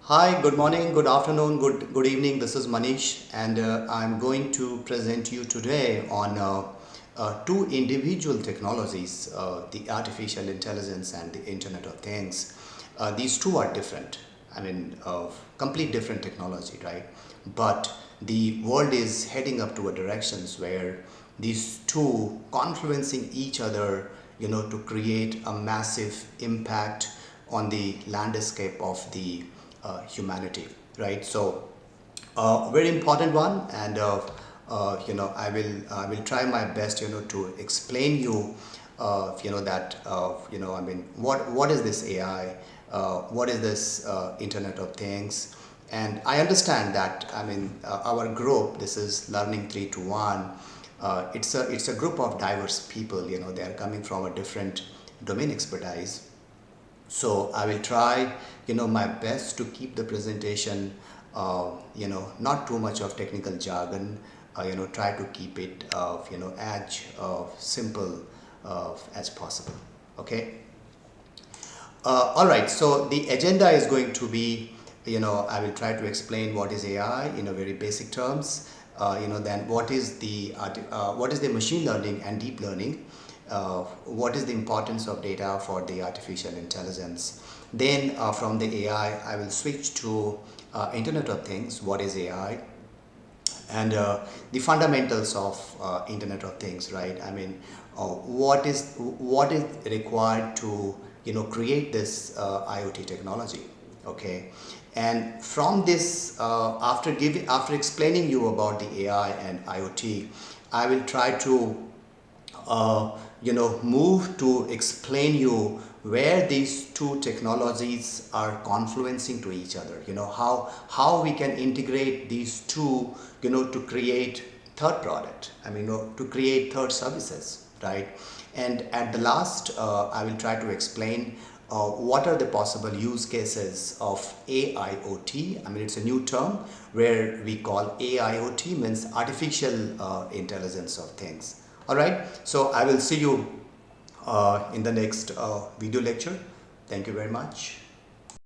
Hi, good morning, good afternoon, good evening. This is Manish, and I'm going to present you today on two individual technologies, the artificial intelligence and the Internet of Things. These two are different. I mean, complete different technology, right? But the world is heading up to a directions where these two confluencing each other, to create a massive impact on the landscape of the humanity, right? So, very important one, and I will try my best, to explain you, that I mean, what is this AI? What is this Internet of Things? And I understand that, I mean, our group, this is Learning 321. It's a group of diverse people. They are coming from a different domain expertise, so I will try, my best to keep the presentation, not too much of technical jargon. Try to keep it, as simple as possible. Okay. All right, so the agenda is going to be, I will try to explain what is AI in a very basic terms. Then what is the machine learning and deep learning? What is the importance of data for the artificial intelligence? Then from the AI, I will switch to Internet of Things. What is AI? And the fundamentals of Internet of Things, right? I mean, what is required to create this IoT technology? Okay. And from this, after explaining you about the AI and IoT, I will try to move to explain you where these two technologies are confluencing to each other. How we can integrate these two, to create third product. I mean, to create third services, right? And at the last, I will try to explain what are the possible use cases of AIoT. I mean, it's a new term where we call AIoT, means artificial intelligence of things. All right, so I will see you in the next video lecture. Thank you very much.